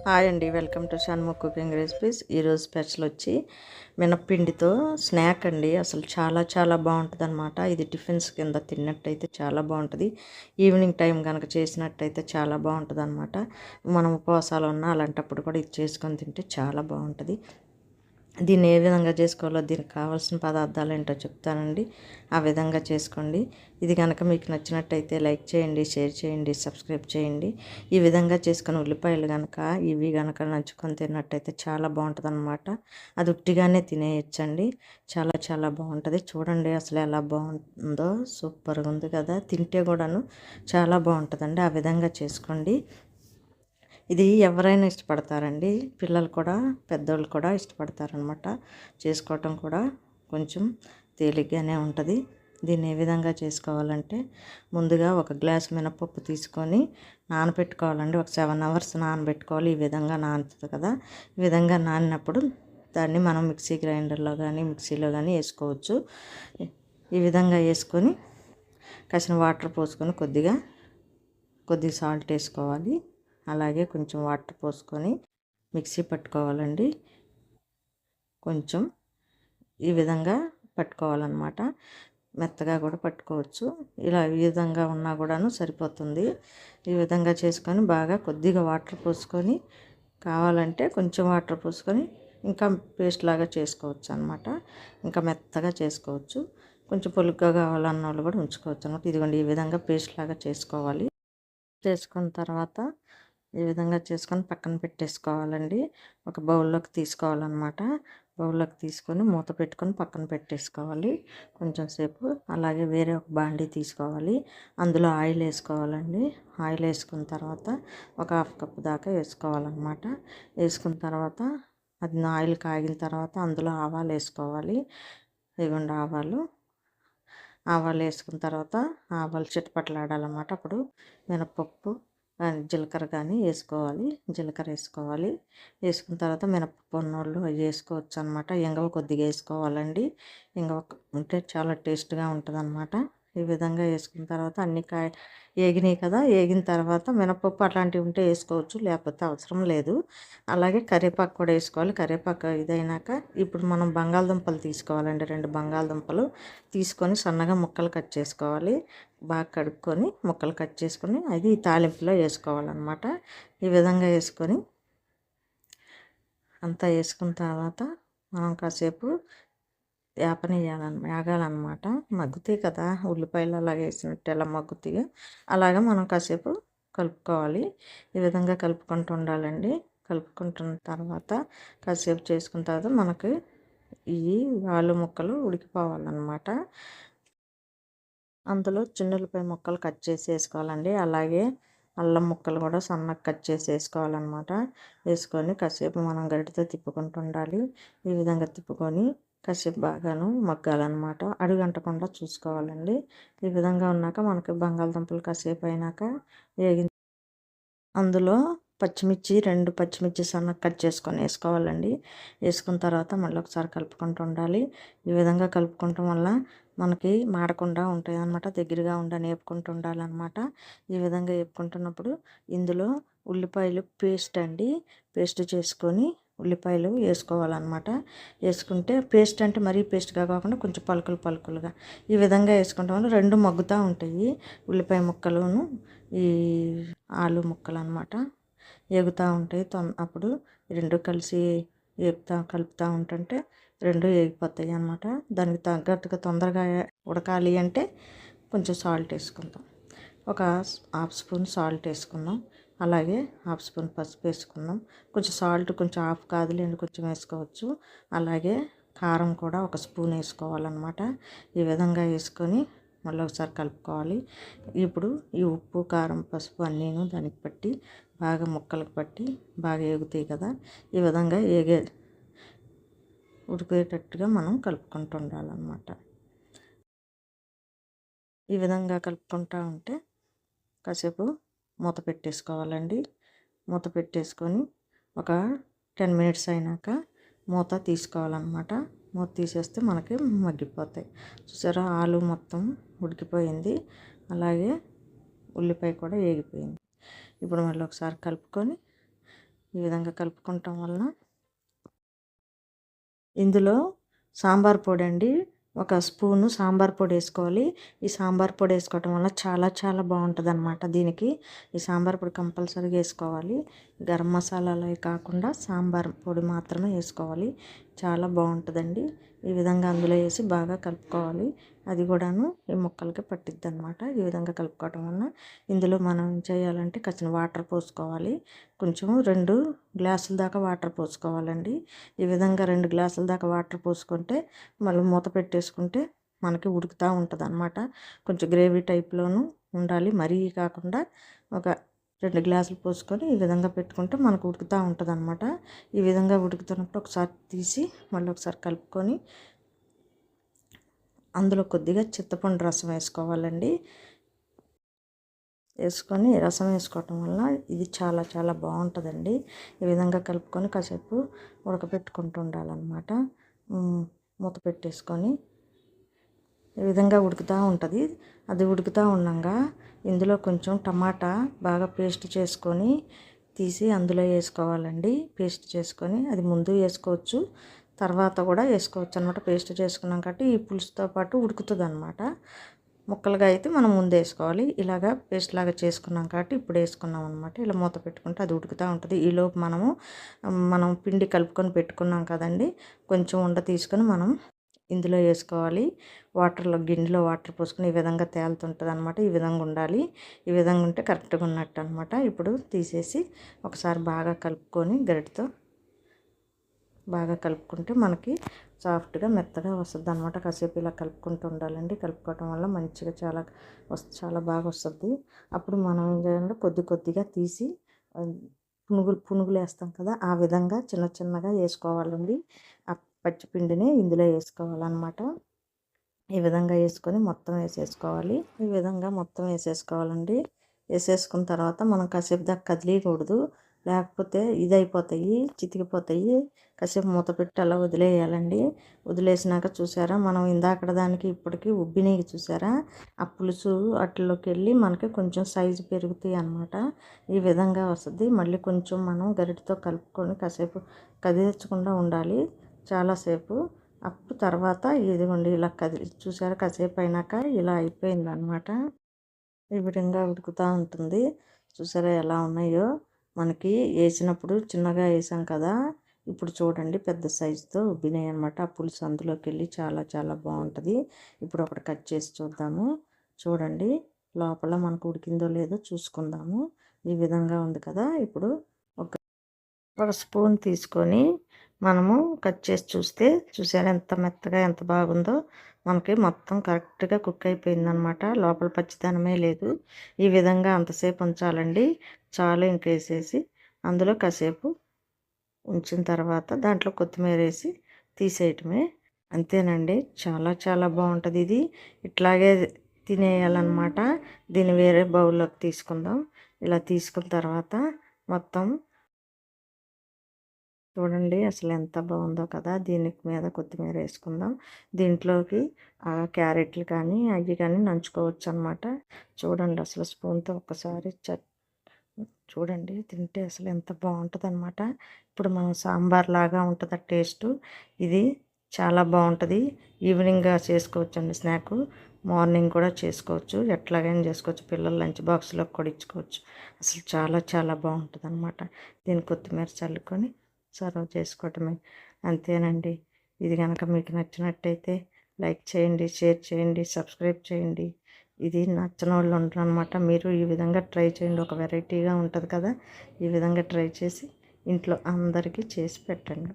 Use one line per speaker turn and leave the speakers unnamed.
Hi అండి, welcome to Shanmukh cooking recipes. ఈరోజు special వచ్చి మినప్పిండితో స్నాక్ అండి. అసలు చాలా చాలా బాగుంటుంది అనమాట. ఇది టిఫిన్స్ కింద తిన్నట్టయితే చాలా బాగుంటుంది. ఈవినింగ్ టైం కనుక చేసినట్టయితే చాలా బాగుంటుంది అనమాట. మనం ఉపవాసాలు ఉన్నా అలాంటప్పుడు కూడా ఇది చేసుకొని తింటే చాలా బాగుంటుంది. దీన్ని ఏ విధంగా చేసుకోవాలో, దీనికి కావాల్సిన పదార్థాలు ఏంటో చెప్తానండి. ఆ విధంగా చేసుకోండి. ఇది కనుక మీకు నచ్చినట్టయితే లైక్ చేయండి, షేర్ చేయండి, సబ్స్క్రైబ్ చేయండి. ఈ విధంగా చేసుకుని ఉల్లిపాయలు కనుక ఇవి కనుక నంచుకొని తిన్నట్టయితే చాలా బాగుంటుంది అనమాట. అది ఉట్టిగానే తినేయచ్చండి. చాలా చాలా బాగుంటుంది. చూడండి అసలు ఎలా బాగుందో, సూపర్గా ఉంది కదా. తింటే కూడాను చాలా బాగుంటుందండి. ఆ విధంగా చేసుకోండి. ఇది ఎవరైనా ఇష్టపడతారండి. పిల్లలు కూడా, పెద్దోళ్ళు కూడా ఇష్టపడతారనమాట. చేసుకోవటం కూడా కొంచెం తేలిగ్గానే ఉంటుంది. దీన్ని ఏ విధంగా చేసుకోవాలంటే, ముందుగా ఒక గ్లాస్ మినపప్పు తీసుకొని నానబెట్టుకోవాలండి. ఒక 7 అవర్స్ నానబెట్టుకోవాలి. ఈ విధంగా నానుతుంది కదా. ఈ విధంగా నానినప్పుడు దాన్ని మనం మిక్సీ గ్రైండర్లో కానీ మిక్సీలో కానీ వేసుకోవచ్చు. ఈ విధంగా వేసుకొని కాసిన వాటర్ పోసుకొని కొద్దిగా సాల్ట్ వేసుకోవాలి. అలాగే కొంచెం వాటర్ పోసుకొని మిక్సీ పట్టుకోవాలండి. కొంచెం ఈ విధంగా పట్టుకోవాలన్నమాట. మెత్తగా కూడా పట్టుకోవచ్చు. ఇలా ఈ విధంగా ఉన్నా కూడాను సరిపోతుంది. ఈ విధంగా చేసుకొని బాగా కొద్దిగా వాటర్ పోసుకొని, కావాలంటే కొంచెం వాటర్ పోసుకొని ఇంకా పేస్ట్ లాగా చేసుకోవచ్చు అనమాట. ఇంకా మెత్తగా చేసుకోవచ్చు. కొంచెం పొలుగ్గా కావాలన్న వాళ్ళు కూడా ఉంచుకోవచ్చు అనమాట. ఇదిగోండి, ఈ విధంగా పేస్ట్ లాగా చేసుకోవాలి. చేసుకున్న తర్వాత ఈ విధంగా చేసుకొని పక్కన పెట్టేసుకోవాలండి. ఒక బౌల్లోకి తీసుకోవాలన్నమాట. బౌల్లోకి తీసుకొని మూత పెట్టుకొని పక్కన పెట్టేసుకోవాలి కొంచెం సేపు. అలాగే వేరే ఒక బాండీ తీసుకోవాలి. అందులో ఆయిల్ వేసుకోవాలండి. ఆయిల్ వేసుకున్న తర్వాత ఒక 1/2 కప్పు దాకా వేసుకోవాలన్నమాట. వేసుకున్న తర్వాత అది ఆయిల్ కాగిన తర్వాత అందులో ఆవాలు వేసుకోవాలి. ఇదిగోండి ఆవాలు వేసుకున్న తర్వాత ఆవాలు చిటపటలాడాలన్నమాట. అప్పుడు మినపప్పు జీలకర్ర కానీ వేసుకోవాలి. జీలకర్ర వేసుకోవాలి. వేసుకున్న తర్వాత మినపప్పు ఉన్నోళ్ళు అవి వేసుకోవచ్చు అనమాట. ఇంగువ కొద్దిగా వేసుకోవాలండి. ఇంగువ ఉంటే చాలా టేస్ట్గా ఉంటుంది అనమాట. ఈ విధంగా వేసుకున్న తర్వాత అన్ని వేగినాయి కదా. వేగిన తర్వాత మినపప్పు అట్లాంటివి ఉంటే వేసుకోవచ్చు, లేకపోతే అవసరం లేదు. అలాగే కరివేపాకు కూడా వేసుకోవాలి. కరివేపాకు ఇదైనాక ఇప్పుడు మనం బంగాళదుంపలు తీసుకోవాలండి. 2 బంగాళదుంపలు తీసుకొని సన్నగా ముక్కలు కట్ చేసుకోవాలి. బాగా కడుక్కొని ముక్కలు కట్ చేసుకొని అది తాలింపులో వేసుకోవాలన్నమాట. ఈ విధంగా వేసుకొని అంతా వేసుకున్న తర్వాత మనం కాసేపు వేగాలన్నమాట. మగ్గుతాయి కదా ఉల్లిపాయలు, అలాగ వేసినట్టు ఎలా మగ్గుతాయో అలాగా మనం కాసేపు కలుపుకోవాలి. ఈ విధంగా కలుపుకుంటూ ఉండాలండి. కలుపుకుంటున్న తర్వాత కాసేపు చేసుకున్న తర్వాత మనకి ఈ ఆలు ముక్కలు ఉడికిపోవాలన్నమాట. అందులో చిన్నులపాయ ముక్కలు కట్ చేసి వేసుకోవాలండి. అలాగే అల్లం ముక్కలు కూడా సన్నగా కట్ చేసి వేసుకోవాలన్నమాట. వేసుకొని కాసేపు మనం గరిటెతో తిప్పుకుంటూ ఉండాలి. ఈ విధంగా తిప్పుకొని కాసేపు బాగాను మగ్గాలన్నమాట. అడుగంటకుండా చూసుకోవాలండి. ఈ విధంగా ఉన్నాక మనకి బంగాళదుంపలు కాసేపు అయినాక వేగి అందులో పచ్చిమిర్చి 2 పచ్చిమిర్చి సన్నగా కట్ చేసుకొని వేసుకోవాలండి. వేసుకున్న తర్వాత మళ్ళీ ఒకసారి కలుపుకుంటూ ఉండాలి. ఈ విధంగా కలుపుకోవటం వల్ల మనకి మాడకుండా ఉంటాయి అన్నమాట. దగ్గరగా వేపుకుంటూ ఉండాలన్నమాట. ఈ విధంగా వేపుకుంటున్నప్పుడు ఇందులో ఉల్లిపాయలు పేస్ట్ చేసుకొని ఉల్లిపాయలు వేసుకోవాలన్నమాట. వేసుకుంటే పేస్ట్ అంటే మరీ పేస్ట్గా కాకుండా కొంచెం పలుకులుగా ఈ విధంగా వేసుకుంటాం వల్ల 2 మగ్గుతూ ఉంటాయి. ఉల్లిపాయ ముక్కలును ఈ ఆలు ముక్కలు అన్నమాట ఎగుతూ ఉంటాయి. అప్పుడు 2 కలిసి కలుపుతూ ఉంటుంటే 2 వేగిపోతాయి అన్నమాట. దానికి తగ్గట్టుగా తొందరగా ఉడకాలి అంటే కొంచెం సాల్ట్ వేసుకుందాం. ఒక 1/2 స్పూన్ సాల్ట్ వేసుకుందాం. అలాగే 1/2 స్పూన్ పసుపు వేసుకుందాం. కొంచెం సాల్ట్ కొంచెం 1/2 కాదులేండి, కొంచెం వేసుకోవచ్చు. అలాగే కారం కూడా 1 స్పూన్ వేసుకోవాలన్నమాట. ఈ విధంగా వేసుకొని మళ్ళీ ఒకసారి కలుపుకోవాలి. ఇప్పుడు ఈ ఉప్పు, కారం, పసుపు అన్నీను దానికి పట్టి బాగా ముక్కలకు పట్టి బాగా ఎగుతాయి కదా. ఈ విధంగా ఉడికేటట్టుగా మనం కలుపుకుంటూ ఉండాలన్నమాట. ఈ విధంగా కలుపుకుంటూ ఉంటే కాసేపు మూత పెట్టేసుకోవాలండి. మూత పెట్టేసుకొని ఒక 10 మినిట్స్ అయినాక మూత తీసుకోవాలన్నమాట. మూత తీసేస్తే మనకి మగ్గిపోతాయి. చూసారా, ఆలు మొత్తం ఉడికిపోయింది. అలాగే ఉల్లిపాయ కూడా వేగిపోయింది. ఇప్పుడు మళ్ళీ ఒకసారి కలుపుకొని ఈ విధంగా కలుపుకోవటం వలన ఇందులో సాంబార్ పొడి అండి, ఒక స్పూను సాంబార్ పొడి వేసుకోవాలి. ఈ సాంబార్ పొడి వేసుకోవటం వల్ల చాలా చాలా బాగుంటుంది అనమాట. దీనికి ఈ సాంబార్ పొడి కంపల్సరీగా వేసుకోవాలి. గరం మసాలాలు కాకుండా సాంబార్ పొడి మాత్రమే వేసుకోవాలి. చాలా బాగుంటుందండి. ఈ విధంగా అందులో వేసి బాగా కలుపుకోవాలి. అది కూడాను ఈ ముక్కలకి పట్టిద్ది అనమాట. ఈ విధంగా కలుపుకోవటం వలన ఇందులో మనం ఏం చేయాలంటే కాసిన వాటర్ పోసుకోవాలి. కొంచెం 2 గ్లాసుల దాకా వాటర్ పోసుకోవాలండి. ఈ విధంగా 2 గ్లాసుల దాకా వాటర్ పోసుకుంటే మళ్ళీ మూత పెట్టేసుకుంటే మనకి ఉడుకుతూ ఉంటుంది అనమాట. కొంచెం గ్రేవీ టైప్లోనూ ఉండాలి, మరీ కాకుండా ఒక 2 గ్లాసులు పోసుకొని ఈ విధంగా పెట్టుకుంటే మనకు ఉడుకుతూ ఉంటుంది అనమాట. ఈ విధంగా ఉడుకుతున్నప్పుడు ఒకసారి తీసి మళ్ళీ ఒకసారి కలుపుకొని అందులో కొద్దిగా చింతపండు రసం వేసుకోవాలండి. వేసుకొని రసం వేసుకోవటం వల్ల ఇది చాలా చాలా బాగుంటుందండి. ఈ విధంగా కలుపుకొని కాసేపు ఉడకపెట్టుకుంటూ ఉండాలన్నమాట. మూత పెట్టేసుకొని ఈ విధంగా ఉడుకుతూ ఉంటుంది. అది ఉడుకుతూ ఉండగా ఇందులో కొంచెం టమాటా బాగా పేస్ట్ చేసుకొని తీసి అందులో వేసుకోవాలండి. పేస్ట్ చేసుకొని అది ముందు వేసుకోవచ్చు, తర్వాత కూడా వేసుకోవచ్చు అనమాట. పేస్ట్ చేసుకున్నాం కాబట్టి ఈ పులుసుతో పాటు ఉడుకుతుంది అనమాట. ముక్కలుగా అయితే మనం ముందు వేసుకోవాలి. ఇలాగా పేస్ట్ లాగా చేసుకున్నాం కాబట్టి ఇప్పుడు వేసుకున్నాం అనమాట. ఇలా మూత పెట్టుకుంటే అది ఉడుకుతూ ఉంటుంది. ఈలోపు మనం పిండి కలుపుకొని పెట్టుకున్నాం కదండి, కొంచెం ఉండ తీసుకొని మనం ఇందులో వేసుకోవాలి. గిన్నెలో వాటర్ పోసుకొని ఈ విధంగా తేలుతుంటుంది అనమాట. ఈ విధంగా ఉండాలి. ఈ విధంగా ఉంటే కరెక్ట్గా ఉన్నట్టు అనమాట. ఇప్పుడు తీసేసి ఒకసారి బాగా కలుపుకొని గరిటెతో బాగా కలుపుకుంటే మనకి సాఫ్ట్గా మెత్తగా వస్తుంది అనమాట. కాసేపు ఇలా కలుపుకుంటూ ఉండాలండి. కలుపుకోవటం వల్ల మంచిగా చాలా బాగా వస్తుంది. అప్పుడు మనం ఏం చేయాలంటే కొద్దిగా తీసి పునుగులు వేస్తాం కదా, ఆ విధంగా చిన్న చిన్నగా వేసుకోవాలండి. ఆ పచ్చిపిండిని ఇందులో వేసుకోవాలన్నమాట. ఈ విధంగా వేసుకొని మొత్తం వేసేసుకోవాలి. ఈ విధంగా మొత్తం వేసేసుకోవాలండి. వేసేసుకున్న తర్వాత మనం కాసేపు దాకా కదిలియకూడదు, లేకపోతే ఇదైపోతాయి, చితికిపోతాయి. కాసేపు మూత పెట్టి అలా వదిలేయాలండి. వదిలేసినాక చూసారా, మనం ఇందాకడ దానికి ఇప్పటికి ఉబ్బినవి చూసారా, ఆ పులుసు అట్లోకి వెళ్ళి మనకి కొంచెం సైజు పెరుగుతాయి అన్నమాట. ఈ విధంగా వస్తుంది. మళ్ళీ కొంచెం మనం గరిటెతో కలుపుకొని కాసేపు కదిలించకుండా ఉండాలి చాలాసేపు. అప్పుడు తర్వాత ఇదిగోండి ఇలా చూసారా, కాసేపు అయినాక ఇలా అయిపోయిందనమాట. ఈ విధంగా ఉడుకుతూ ఉంటుంది. చూసారా ఎలా ఉన్నాయో. మనకి వేసినప్పుడు చిన్నగా వేసాం కదా, ఇప్పుడు చూడండి పెద్ద సైజుతో ఉబ్బినాయి అనమాట. ఆ పులుసు అందులోకి వెళ్ళి చాలా చాలా బాగుంటుంది. ఇప్పుడు ఒకటి కట్ చేసి చూద్దాము. చూడండి లోపల మనకు ఉడికిందో లేదో చూసుకుందాము. ఈ విధంగా ఉంది కదా. ఇప్పుడు ఒక స్పూన్ తీసుకొని మనము కట్ చేసి చూసారా ఎంత మెత్తగా ఎంత బాగుందో. మనకి మొత్తం కరెక్ట్గా కుక్ అయిపోయిందనమాట. లోపల పచ్చిదనమే లేదు. ఈ విధంగా అంతసేపు ఉంచాలండి. చాలు ఇంక వేసేసి అందులో కాసేపు ఉంచిన తర్వాత దాంట్లో కొత్తిమీర వేసి తీసేయటమే. అంతేనండి. చాలా చాలా బాగుంటుంది ఇది. ఇట్లాగే తినేయాలన్నమాట. దీన్ని వేరే బౌల్లోకి తీసుకుందాం. ఇలా తీసుకున్న తర్వాత మొత్తం చూడండి అసలు ఎంత బాగుందో కదా. దీనికి మీద కొత్తిమీర వేసుకుందాం. దీంట్లోకి క్యారెట్లు కానీ అవి కానీ నంచుకోవచ్చు అనమాట. చూడండి అసలు స్పూన్తో ఒక్కసారి చూడండి తింటే అసలు ఎంత బాగుంటుంది అనమాట. ఇప్పుడు మనం సాంబార్ లాగా ఉంటుంది టేస్ట్. ఇది చాలా బాగుంటుంది. ఈవినింగ్గా చేసుకోవచ్చు అండి స్నాక్. మార్నింగ్ కూడా చేసుకోవచ్చు, ఎట్లాగైనా చేసుకోవచ్చు. పిల్లలు లంచ్ బాక్స్లో కూడా ఇచ్చుకోవచ్చు. అసలు చాలా చాలా బాగుంటుంది అనమాట. దీన్ని కొత్తిమీర చల్లుకొని సర్వ్ చేసుకోవటమే. అంతేనండి. ఇది కనుక మీకు నచ్చినట్టయితే లైక్ చేయండి, షేర్ చేయండి, సబ్స్క్రైబ్ చేయండి. ఇది నచ్చని వాళ్ళు ఉండరు అనమాట. మీరు ఈ విధంగా ట్రై చేయండి. ఒక వెరైటీగా ఉంటుంది కదా. ఈ విధంగా ట్రై చేసి ఇంట్లో అందరికీ చేసి పెట్టండి.